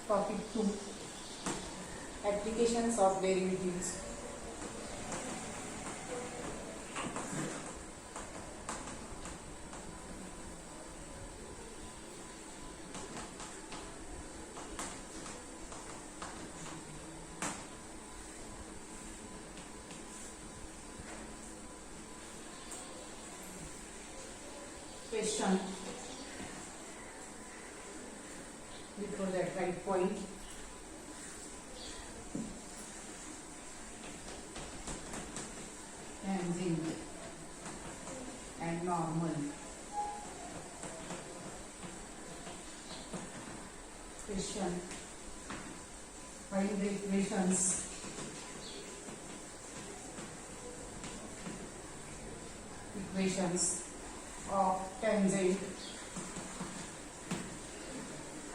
Topic 2. Applications of derivatives. Question. Before that, write point. Tangent and normal. Question. Find the equations. Equations of tangent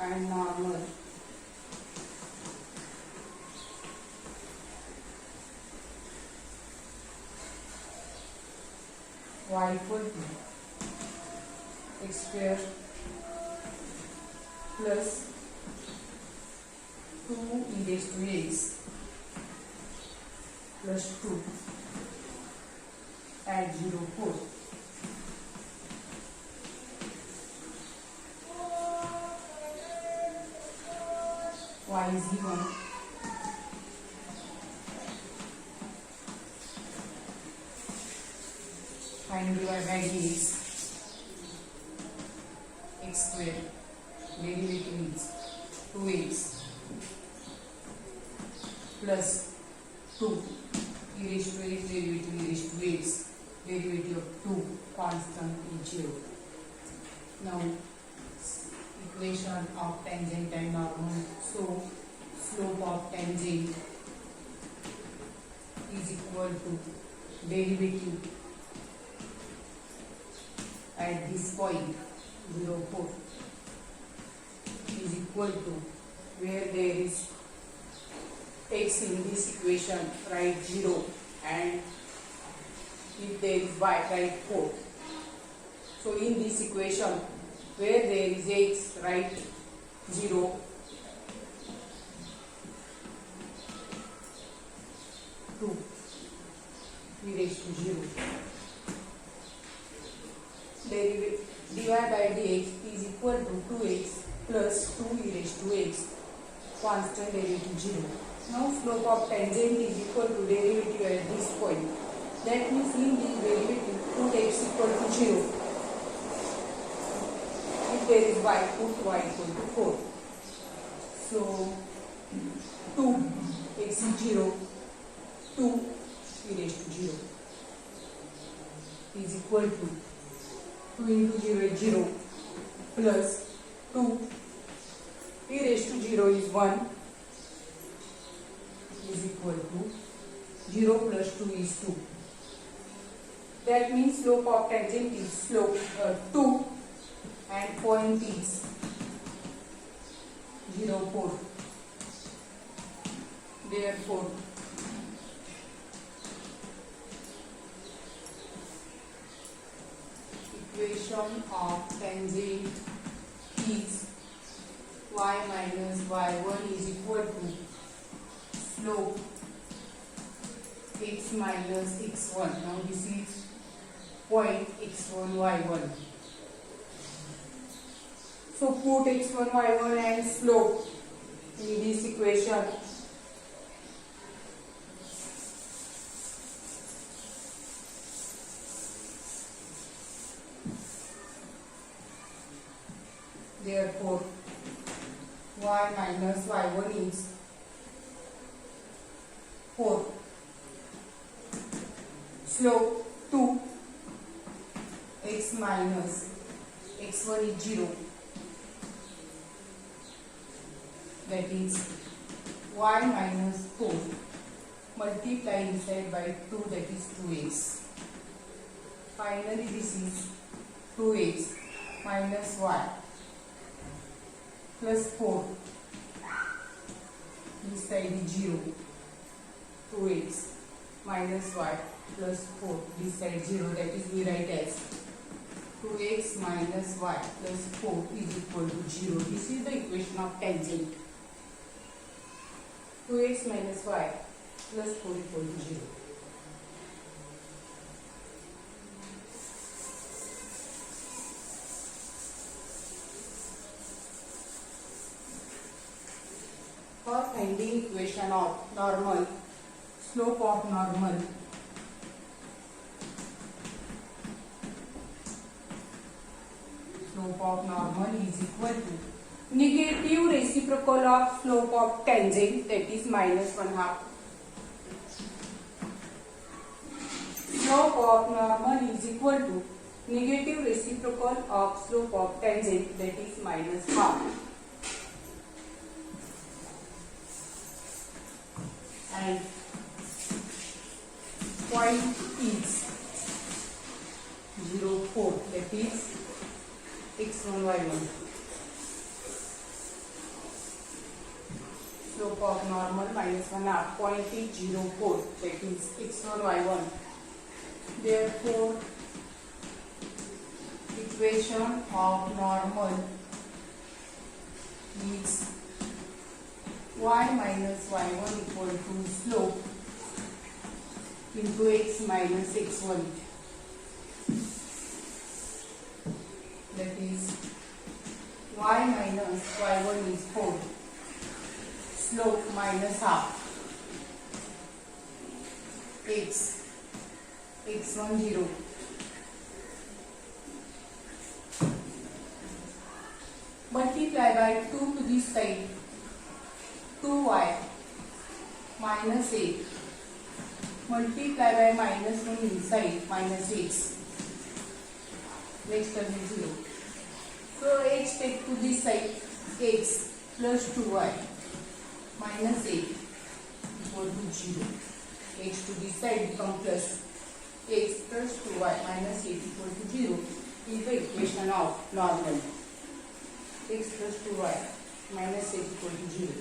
and normal. Y equal to x square plus 2 e raised to x plus 2 at 0, 4. Y is given. Find dy by dx. X square. Derivative is 2x plus 2 e raised to x. Derivative e raised to x. Derivative of 2 constant is 0. Now equation of tangent and normal. So slope of tangent is equal to derivative at this point 0, 4 is equal to, where there is x in this equation, write 0, and if there is y, write 4. So in this equation, where there is x, write 0, 2 e raised to 0. Derivative dy by dx is equal to 2x plus 2 e raised to x, constant derivative 0. Now slope of tangent is equal to derivative at this point. That means in this derivative put x equal to 0. If there is y, put y equal to 4. So 2 x is 0, 2 e raised to 0 is equal to 2 into 0 is 0 plus 2 e raised to 0 is 1 is equal to 0 plus 2 is 2. That means slope of tangent is slope 2 and point is 0, 4. Therefore equation of tangent is y minus y1 is equal to slope x minus x1. Now this is point x1 y1. So put x1 y1 and slope in this equation. Therefore y minus y1 is 4. Slope 2 x minus x1 is 0. That is y minus 4 multiply inside by 2, that is 2x. Finally this is 2x minus y plus 4. This side is 0. 2x minus y plus 4. This side 0. That is we write as 2x minus y plus 4 is equal to 0. This is the equation of tangent. 2x minus y plus 4 equal to 0. For finding equation of normal, slope of normal, is equal to negative reciprocal of slope of tangent, that is minus 1/2. Slope of normal is equal to negative reciprocal of slope of tangent, that is minus 1/2. And point is 0, 4, that is x1, y1. Slope of normal minus 1/2. Point is 0, 4, that is x1, y1. Therefore, equation of normal is y minus y1 equal to slope into x minus x1. That is y minus y1 is 4, slope minus half, x1 0. Multiply by 2 to this side, 2y minus 8, multiply by minus 1 inside, minus x, next term is 0. So x take to this side, x plus 2y minus 8 equal to 0. X to this side become plus x plus 2y minus 8 equal to 0 is the equation of normal. X plus 2y minus 8 equal to 0.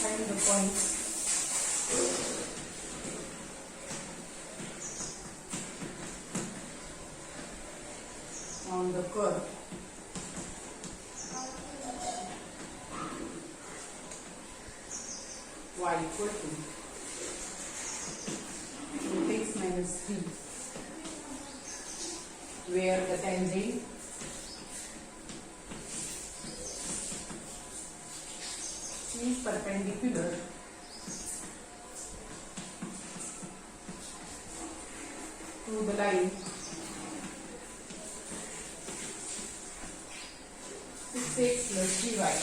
Find the points. On the curve. Y equal to x minus 3, where the tangent is perpendicular to the line 6x plus 3y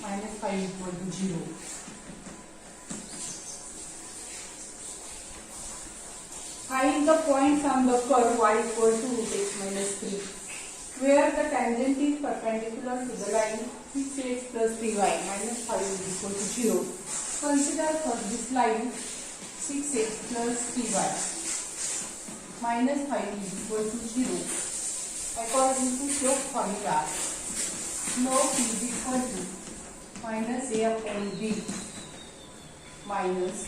minus 5 equal to 0. Find the points on the curve y equal to root x minus 3, where the tangent is perpendicular to the line 6x plus 3y minus 5 is equal to 0. Consider for this line 6x plus 3y minus 5 is equal to 0. According to slope formula, slope is equal to minus a upon b minus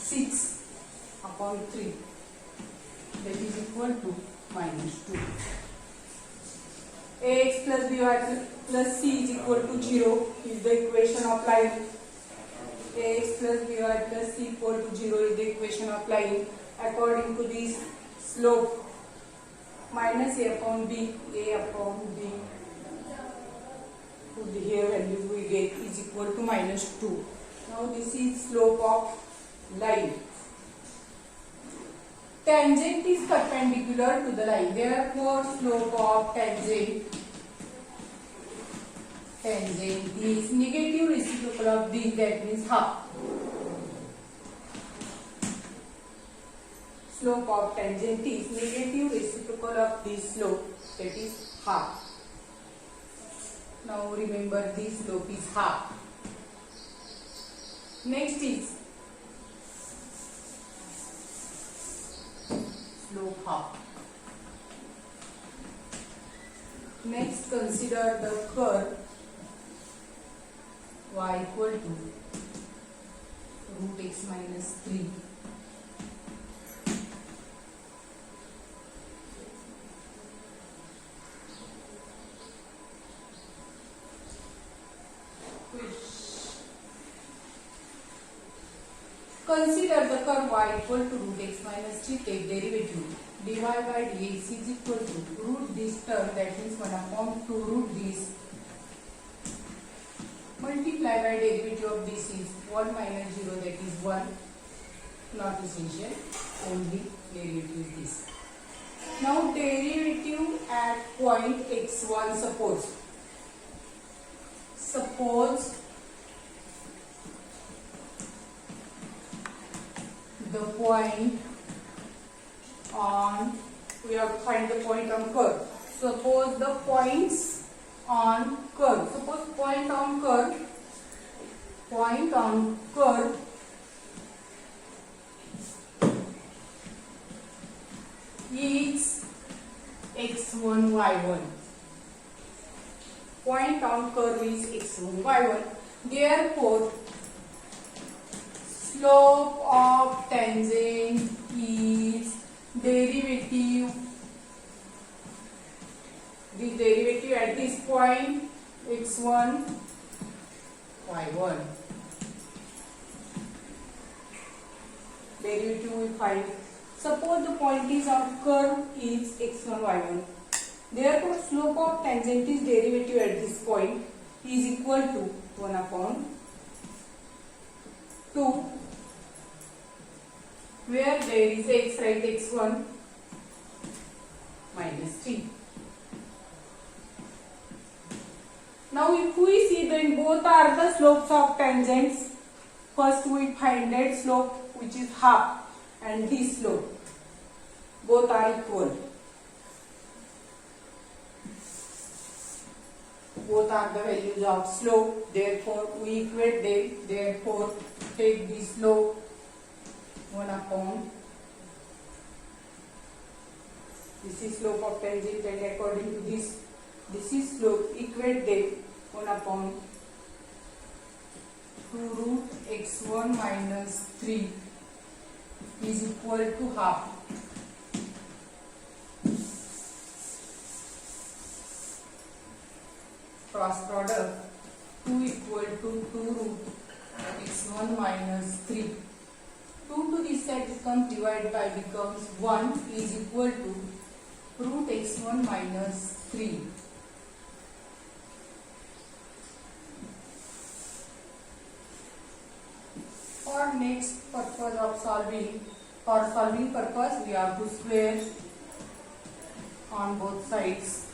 6 upon 3, that is equal to minus 2. Ax plus by plus c is equal to 0 is the equation of line. Ax plus by plus c equal to 0 is the equation of line. According to this slope, minus a upon b put here value we get is equal to minus 2. Now this is slope of line. Tangent is perpendicular to the line, therefore slope of tangent is negative reciprocal of this, that means half. Slope of tangent is negative reciprocal of this slope, that is half. Now remember this slope is half. Next is slope half. Next, consider the curve y equal to root x minus 3. Consider the curve y equal to root x minus 3. Take derivative. dy by dx is equal to root this term, that means 1 upon 2 root this, multiply by derivative of this is 1 minus 0, that is 1, not essential, only derivative is this. Now derivative at point x1, suppose the point on, we have to find the point on curve. Suppose the points on curve. Suppose point on curve is x1, y1. Point on curve is x1, y1. Therefore, slope of tangent is derivative. The derivative at this point x1, y1. Derivative we find. Suppose the point is on curve is x1, y1. Therefore, slope of tangent is derivative at this point is equal to 1 upon 2, where there is x, write x1 minus 3. Now if we see, then both are the slopes of tangents. First we find that slope which is half, and this slope, both are equal. Both are the values of slope, therefore we equate them. Therefore take the slope 1 upon, this is slope of tangent, and according to this is slope, equate them 1 upon 2 root x1 minus 3 is equal to half. Cross product, 2 equal to 2 root x1 minus 3. 2 to this side becomes divided by becomes 1 is equal to root x1 minus 3. For next purpose of solving, for solving purpose we have to square on both sides.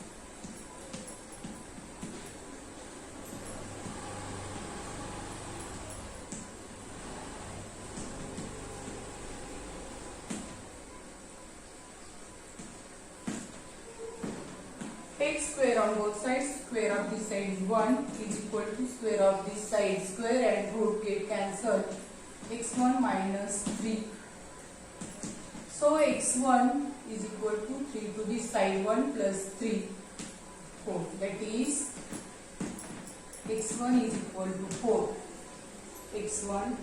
Take square on both sides. Square of this side is 1 is equal to square of this side square, and root get cancelled. x1 minus 3. So x1 is equal to 3 to this side, 1 plus 3, 4. That is x1 is equal to 4. x1,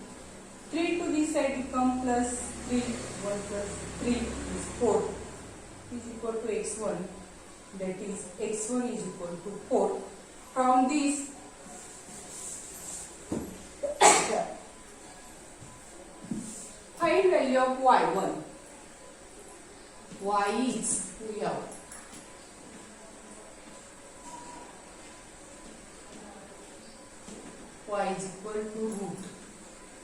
3 to this side become plus 3, 1 plus 3 is 4 is equal to x1. That is x1 is equal to 4. From this, find value of y1. Y is, we have y is equal to root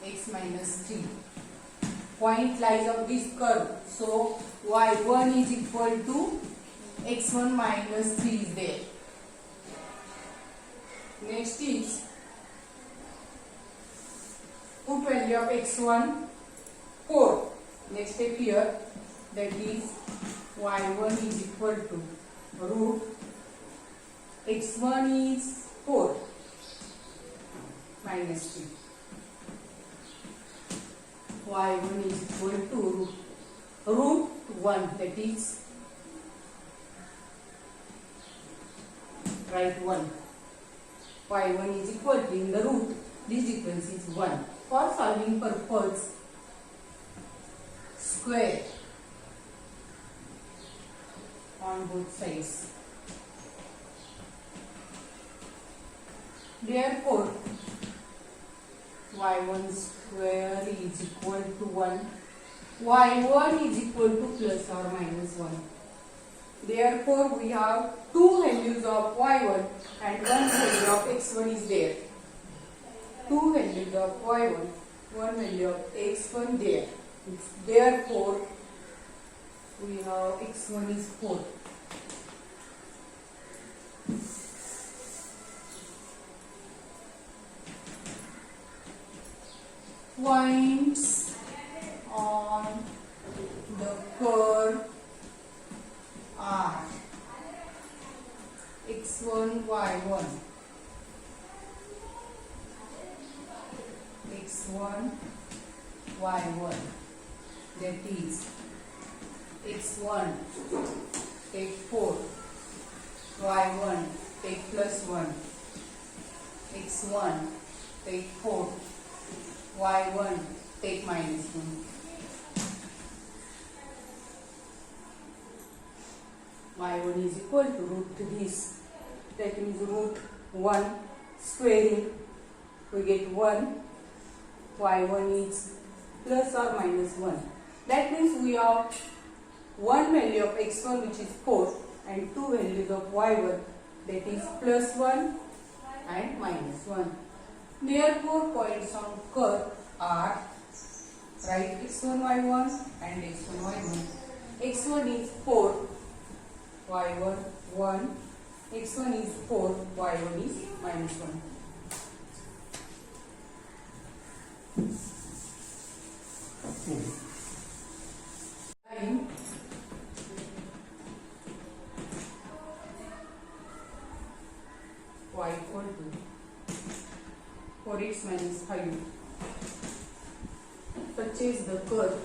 x minus 3. Point lies on this curve, so y1 is equal to x1 minus 3 is there. Next is put value of x1 4. Next step here, that is y1 is equal to root x1 is 4 minus 3. y1 is equal to root 1, that is write 1. y1 is equal to, in the root, this difference is 1. For solving purpose, square on both sides. Therefore, y1 square is equal to 1. y1 is equal to plus or minus 1. Therefore, we have two values of y1 and one value of x1 is there. Two values of y1, one value of x1 there. Therefore, we have x1 is 4. Points on the curve are x1, y1, x1, y1, that is x1 take 4, y1 take plus 1, x1 take 4, y1 take minus 1. y1 is equal to root this, that means root 1 squaring, we get 1, y1 is plus or minus 1. That means we have one value of x1 which is 4 and two values of y1, that is plus 1 and minus 1. Therefore, points on curve are, write x1, y1 and x1, y1. x1 is 4, y1 1, x1 is 4, y1 is minus 1. Line y equal to 4x minus 5 touches the curve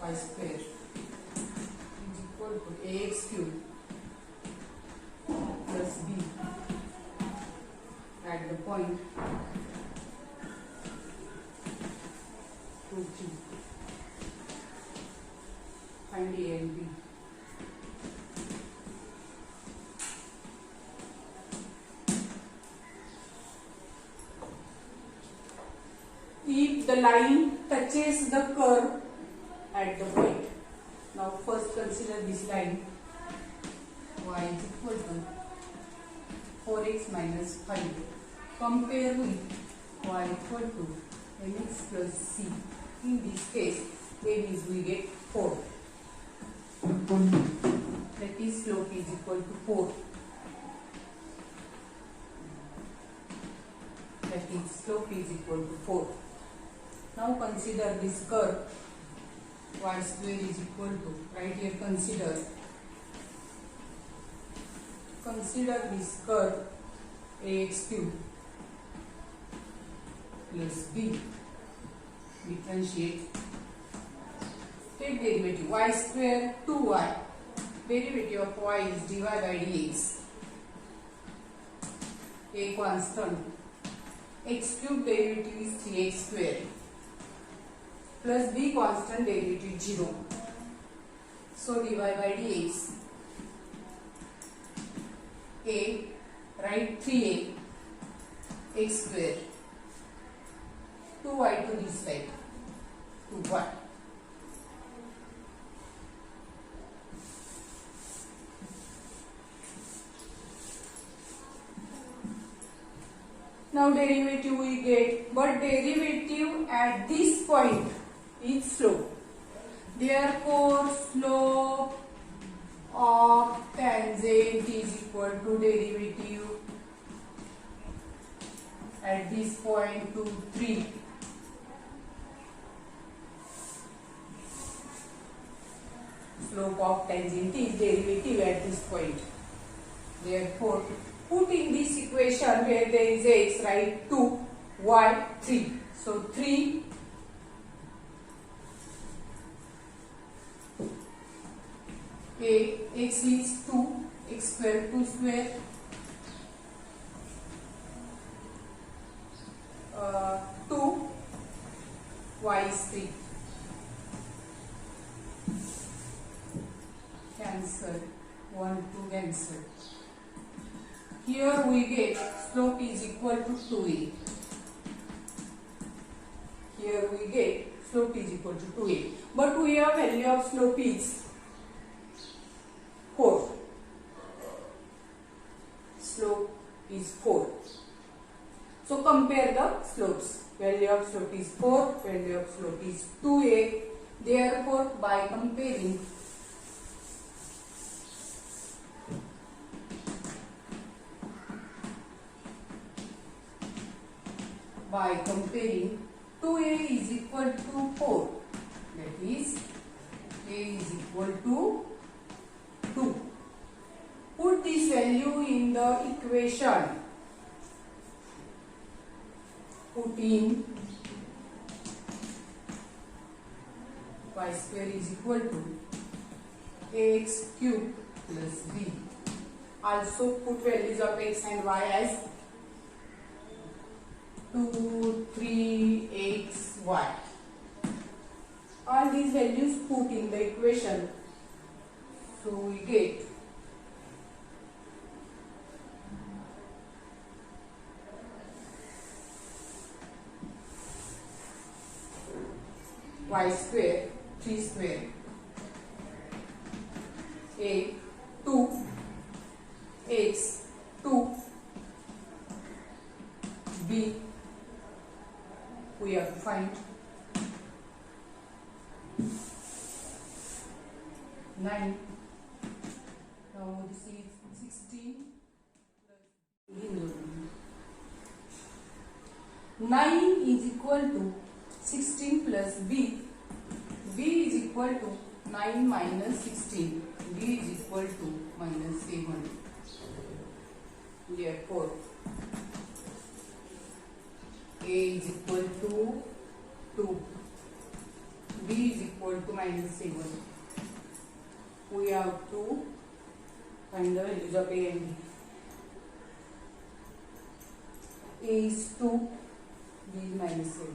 y square is equal to ax cube plus b at the point 2, 3. Find a and b. If the line touches the curve at the point, now first consider this line y is equal to 4x minus 5. Compare with y equal to mx plus c. In this case, then is we get 4. That is slope is equal to 4. That is slope is equal to 4. Now consider this curve y square is equal to, right here consider this curve ax cube plus b. Differentiate, take derivative y square 2y, derivative of y is dy by dx, a constant, x cube derivative is 3x square plus b constant, derivative 0. So dy by dx, a, write 3a x square, 2y to this side, 2y. Now derivative we get, but derivative at this point is slope. Therefore, slope of tangent is equal to derivative at this point 2, 3. Slope of tangent is derivative at this point. Therefore, put in this equation where there is x, write 2, y 3. So 3 x is 2, x square 2 square, 2, y is 3. Cancel, 1, 2 cancel. Here we get slope is equal to 2a. Here we get slope is equal to 2a. But we have value of slope is 4. Slope is 4. So compare the slopes. Value of slope is 4, value of slope is 2a. Therefore, by comparing by comparing 2a is equal to 4, that is a is equal to 2. Put this value in the equation. Put in y square is equal to ax cube plus b. Also put values of x and y as 2, 3, x, y. All these values put in the equation. So we get y square 3 square a 2 x 2 b. We have to find 9. Now this is 16 plus 9 is equal to 16 plus b. b is equal to 9 minus 16. b is equal to minus 7. Therefore, a is equal to 2. b is equal to minus 7. We have to find the values of a and b. a is 2, b is minus 7.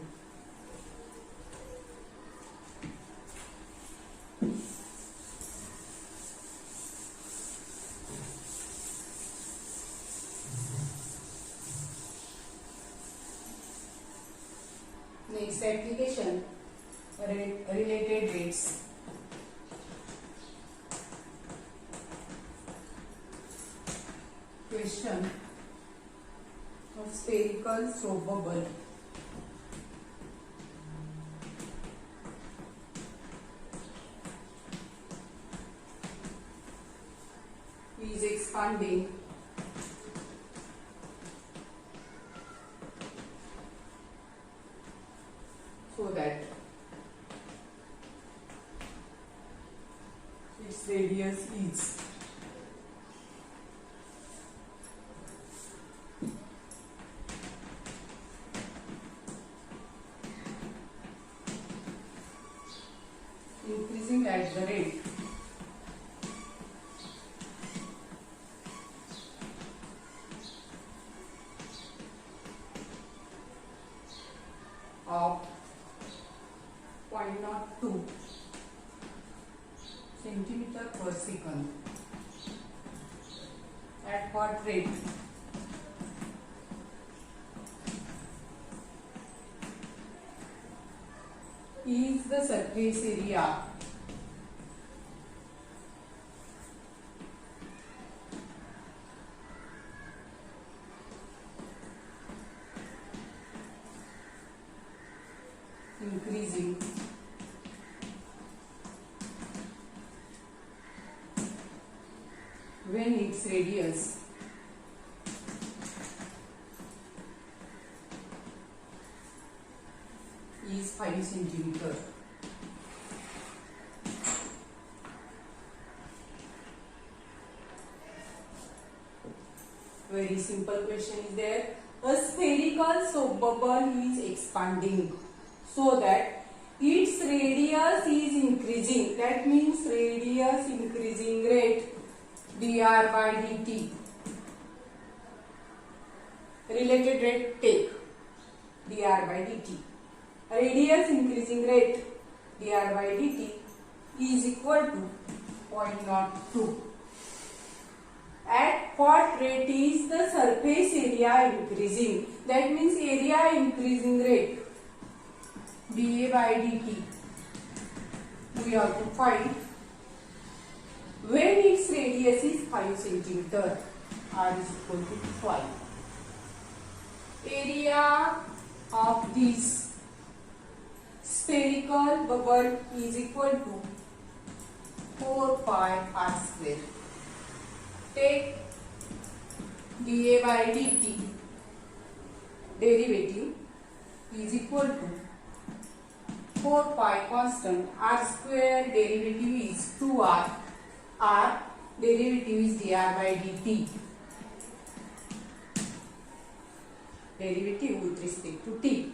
Next application, related rates. Question of spherical soap bubble. Is expanding so that its radius is increasing at the rate of 0.02 centimeter per second. At what rate? Is the surface area increasing when its radius is 5 centimeter. Very simple question is there. A spherical soap bubble is expanding so that its radius is increasing, that means radius increasing rate dr by dt. Related rate take dr by dt. Radius increasing rate dr by dt is equal to 0.02. At what rate is the surface area increasing? That means area increasing rate dA by dt. We have to find when its radius is 5 centimeter. R is equal to 5. Area of this spherical bubble is equal to 4 pi r square. Take dA by dt derivative is equal to 4 pi constant, r square derivative is 2r, r derivative is dr by dt. Derivative with respect to t.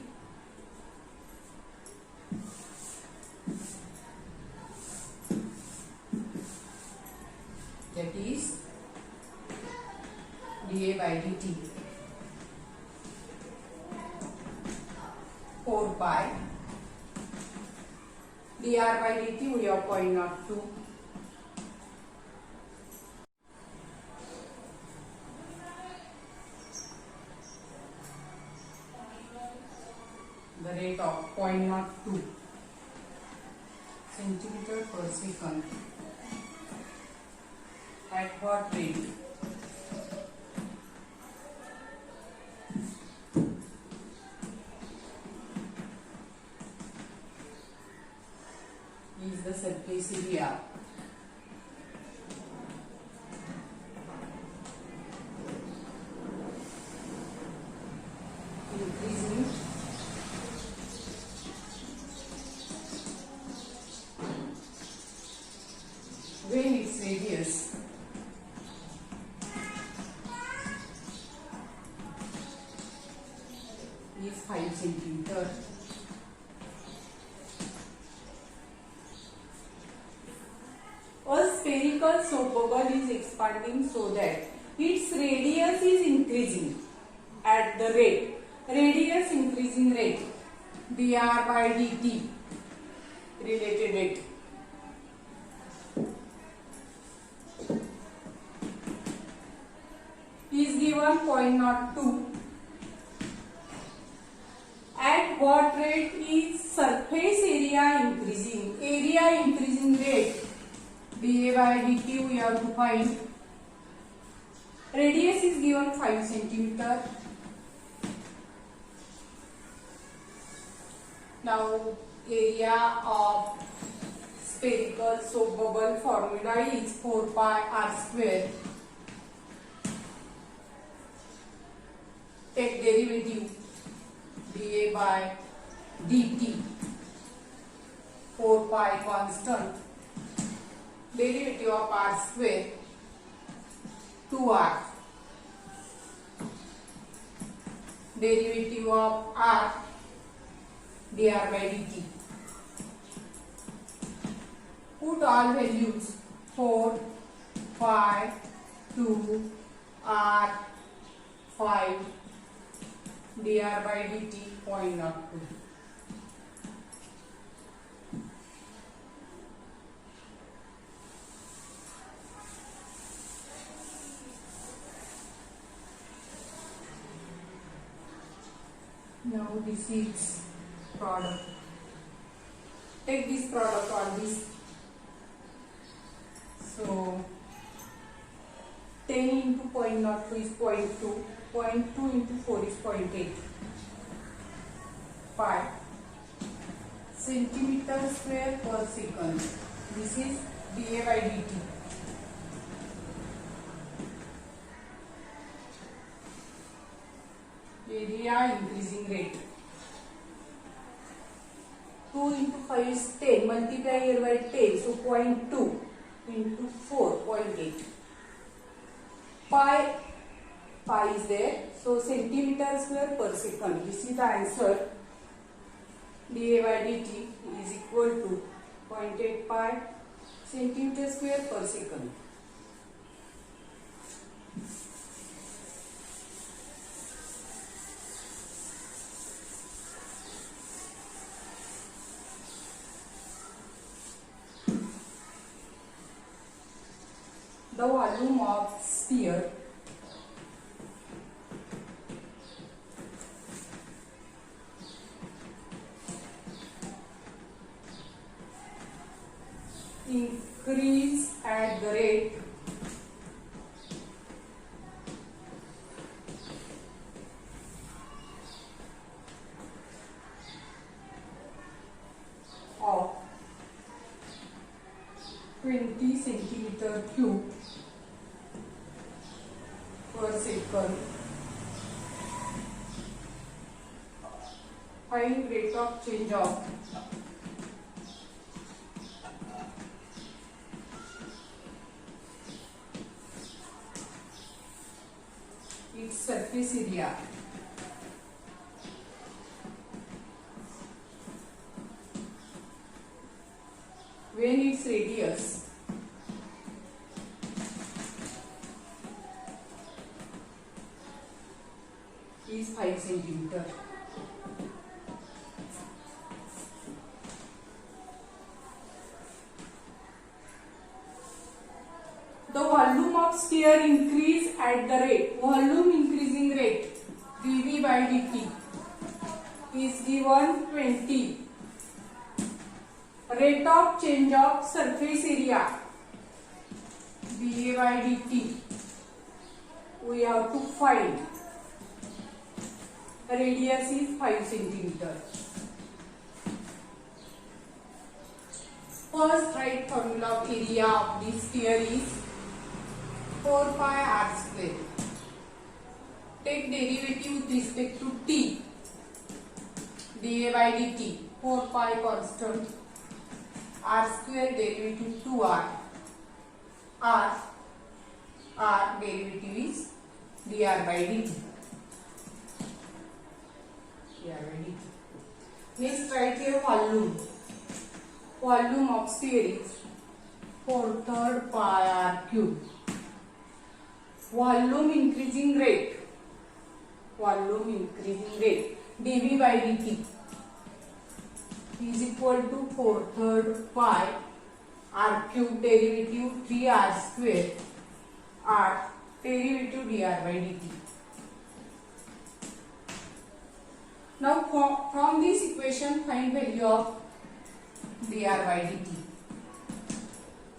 That is dA by dt 4 pi dr by dt we have 0.02. The rate of 0.02 centimeter per second. At what rate? Is the surface area. Increasing when its radius is 5 centimeter. A spherical soap bubble is expanding so that its radius is increasing at the rate, radius increasing rate dr by dt related rate. Is given 0.02. At what rate is surface area increasing? Area increasing rate dA by dt we have to find. Radius is given 5 centimeter. Now area of spherical soap bubble formula is 4 pi r square. Take derivative dA by dt 4 pi constant, derivative of r square 2r, derivative of r dr by dt. Put all values 4, 5, 2, r, 5, dr by dt 0.02. Now this is product. Take this product on this. So 10 into 0.02 is 0.2. 0.2 into 4 is 0.8. 5 centimeter square per second. This is dA by dt. Area increasing rate. 2 into 5 is 10. Multiply here by 10. So 0.2 into 4, 0.8. Pi is there. So centimeter square per second. This is the answer. dA by dt is equal pi centimeter square per second. The volume of sphere increase at the rate of 20 centimeter cube per second. Find rate of change of its surface area. When its radius is 5 centimeter. The volume of sphere increase at the rate, volume increasing rate dV by dt is given 20. Rate of change of surface area dA by dt we have to find. Radius is 5 centimeter. First write formula of area of this sphere is 4 pi r square. Take derivative with respect to t. dA by dt 4 pi constant, r square derivative 2r, r derivative is dr by dt. Next write here volume. Volume of sphere is 4/3 pi r cube. Volume increasing rate dV by dt is equal to 4/3 pi r cube derivative 3r square r derivative dr by dt. Now from this equation find value of dr by dt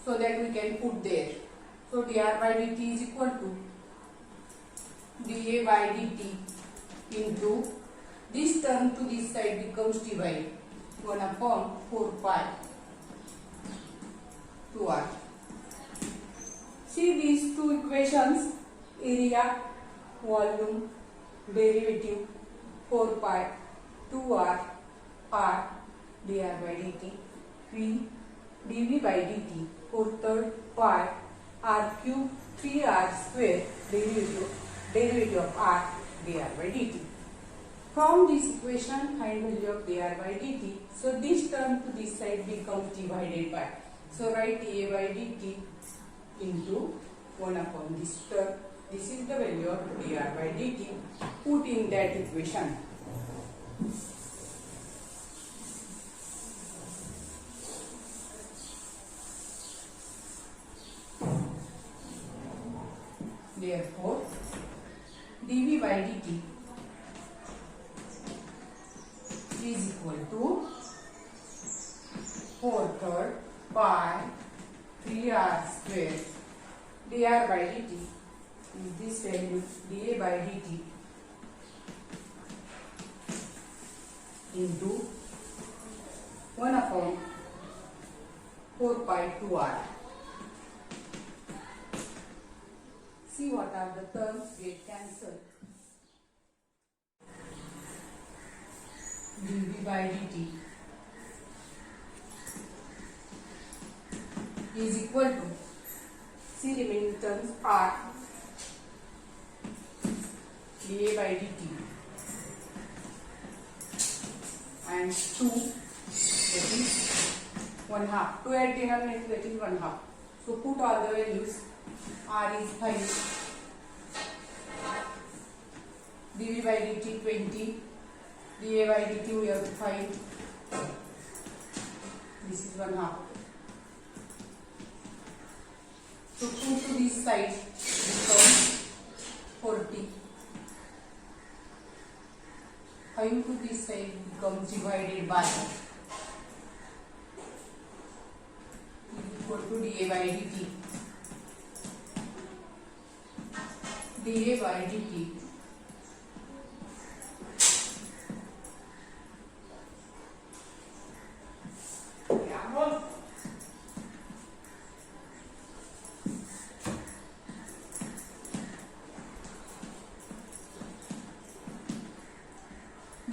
so that we can put there. So dr by dt is equal to dA by dt into this term to this side becomes divide 1 upon 4 pi 2r. See these two equations, area, volume, derivative 4 pi 2r r dr by dt, dV by dt 4/3 pi r cube 3r square derivative of r dr by dt. From this equation find value of dr by dt. So this term to this side becomes divided by. So write dA by dt into 1 upon this term. This is the value of dr by dt. Put in that equation. Therefore, dV by dt is equal to 4/3 pi 3r square dr by dt is this value dA by dt into 1 upon 4 pi 2r. See what are the terms get cancelled. dV by dt is equal to, see remaining terms are dA by dt and 2, that is 1 half. 2 at denominator, that is 1 half. So put all the values. R is 5, dv by dt 20, dA by dt we have to find. This is 1 half. So 2 to this side becomes 40. 5 to this side becomes divided by equal to dA by dt. dA by dt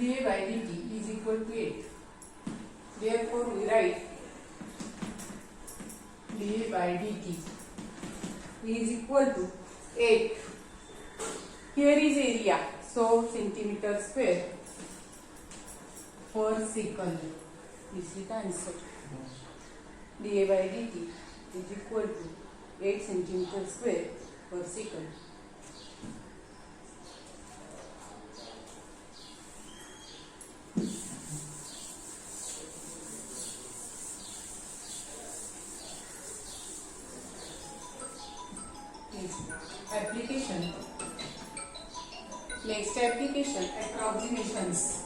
dA by dt is equal to 8. Therefore, we write dA by dt is equal to 8. Here is area, so centimeter square per second. This is the answer. dA by dt is equal to 8 centimeter square per second. Application. Next application, approximations.